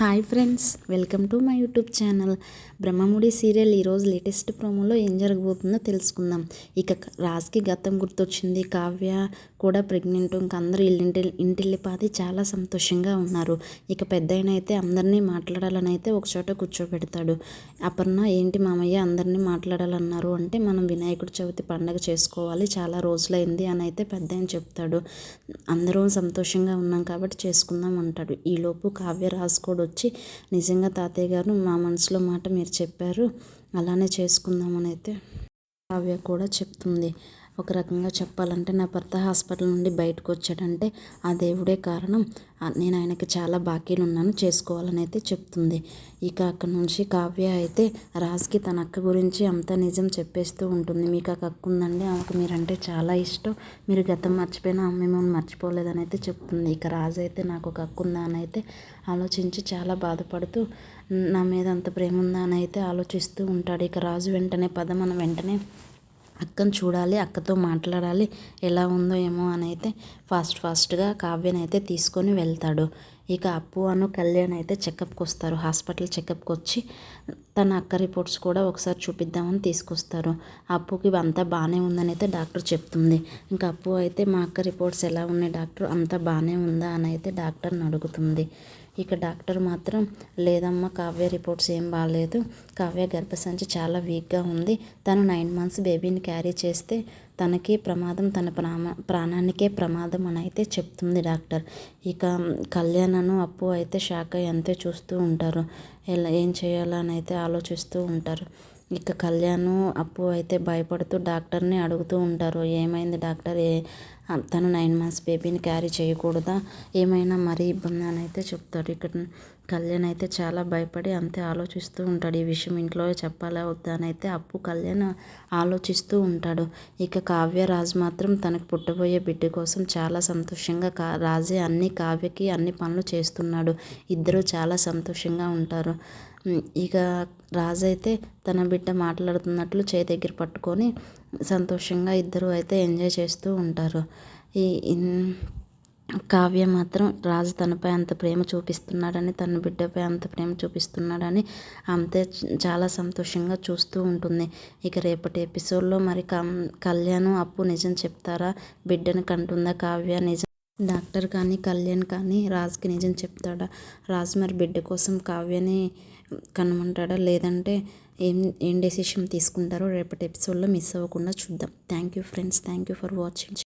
Hi friends, welcome to my YouTube channel. Brahmamudi serial ఈరోజు latest ప్రోమోలో ఏం జరగబోతుందో తెలుసుకుందాం. ఇక రాజ్కి గతం గుర్తొచ్చింది. కావ్య కూడా ప్రెగ్నెంట్. ఇంక అందరూ ఇంటిల్లిపాది చాలా సంతోషంగా ఉన్నారు. ఇక పెద్దయిన అయితే అందరినీ మాట్లాడాలని అయితే ఒక చోట కూర్చోబెడతాడు. అపర్ణ, ఏంటి మామయ్య అందరినీ మాట్లాడాలన్నారు అంటే, మనం వినాయకుడి చవితి పండగ చేసుకోవాలి, చాలా రోజులైంది అని అయితే పెద్దయిన చెప్తాడు. అందరూ సంతోషంగా ఉన్నాం కాబట్టి చేసుకుందాం అంటాడు. ఈలోపు కావ్య రాజ్ కూడా వచ్చి, నిజంగా తాతయ్య గారు, మా మనసులో మాట మీరు చెప్పారు, అలానే చేసుకుందామని అయితే కావ్య కూడా చెప్తుంది. ఒక రకంగా చెప్పాలంటే, నా భర్త హాస్పిటల్ నుండి బయటకు వచ్చాడంటే ఆ దేవుడే కారణం, నేను ఆయనకి చాలా బాకీలు ఉన్నాను, చేసుకోవాలని అయితే చెప్తుంది. ఇక అక్కడి నుంచి కావ్య అయితే రాజ్కి తన అక్క గురించి అంతా నిజం చెప్పేస్తూ ఉంటుంది. మీకు ఆ అక్క ఉందండి, ఆమెకు మీరంటే చాలా ఇష్టం, మీరు గతం మర్చిపోయినా ఆమె మిమ్మల్ని మర్చిపోలేదని అయితే చెప్తుంది. ఇక రాజు అయితే నాకు ఒక అక్క ఉందా అని అయితే ఆలోచించి చాలా బాధపడుతూ, నా మీద అంత ప్రేమ ఉందా అని అయితే ఆలోచిస్తూ ఉంటాడు. ఇక రాజు వెంటనే మనం వెంటనే అక్కను చూడాలి, అక్కతో మాట్లాడాలి, ఎలా ఉందో ఏమో అని అయితే ఫాస్ట్గా కావ్యనైతే తీసుకొని వెళ్తాడు. ఇక అప్పు కళ్యాణ్ అయితే చెకప్కి వస్తారు. హాస్పిటల్ చెకప్కి వచ్చి తన అక్క రిపోర్ట్స్ కూడా ఒకసారి చూపిద్దామని తీసుకొస్తారు. అప్పుకి అంతా బాగానే ఉందని అయితే డాక్టర్ చెప్తుంది. ఇంకా అప్పు అయితే, మా అక్క రిపోర్ట్స్ ఎలా ఉన్నాయి డాక్టర్, అంతా బాగానే ఉందా అని అయితే డాక్టర్ని అడుగుతుంది. ఇక డాక్టర్ మాత్రం, లేదమ్మా, కావ్య రిపోర్ట్స్ ఏం బాగాలేదు, కావ్య గర్భసంచి చాలా వీక్గా ఉంది, తను 9 months బేబీని క్యారీ చేస్తే తనకే ప్రమాదం, తన ప్రాణానికే ప్రమాదం అని అయితే చెప్తుంది డాక్టర్. ఇక కళ్యాణను అప్పు అయితే షాక్ అయ్యి అంతే చూస్తూ ఉంటారు. ఏం చేయాలని అయితే ఆలోచిస్తూ ఉంటారు. ఇక కళ్యాణ్ అప్పు అయితే భయపడుతూ డాక్టర్ని అడుగుతూ ఉంటారు, ఏమైంది డాక్టర్, తను 9 months బేబీని క్యారీ చేయకూడదా, ఏమైనా మరీ ఇబ్బంది అని అయితే చెప్తాడు. ఇక్కడ కళ్యాణ్ అయితే చాలా భయపడి అంతే ఆలోచిస్తూ ఉంటాడు. ఈ విషయం ఇంట్లో చెప్పాలా వద్దా అని అయితే అప్పు కళ్యాణ్ ఆలోచిస్తూ ఉంటాడు. ఇక కావ్య రాజు మాత్రం తనకు పుట్టబోయే బిడ్డ కోసం చాలా సంతోషంగా, రాజే కావ్యకి అన్ని పనులు చేస్తున్నాడు. ఇద్దరు చాలా సంతోషంగా ఉంటారు. ఇక రాజు అయితే తన బిడ్డ మాట్లాడుతున్నట్లు చేయి దగ్గర పట్టుకొని సంతోషంగా ఇద్దరు అయితే ఎంజాయ్ చేస్తూ ఉంటారు. కావ్య మాత్రం రాజు తనపై అంత ప్రేమ చూపిస్తున్నాడని, తన బిడ్డపై అంత ప్రేమ చూపిస్తున్నాడని అంతే చాలా సంతోషంగా చూస్తూ ఉంటుంది. ఇక రేపటి ఎపిసోడ్లో మరి కళ్యాణ్ అప్పు నిజం చెప్తారా, బిడ్డను కంటుందా కావ్య, నిజం డాక్టర్ కానీ కళ్యాణ్ కానీ రాజుకి నిజం చెప్తాడా, రాజు మరి బిడ్డ కోసం కావ్యని కనుమంటాడా, లేదంటే ఏం డెసిషన్ తీసుకుంటారో రేపటి ఎపిసోడ్లో మిస్ అవ్వకుండా చూద్దాం. Thank you friends, thank you for watching.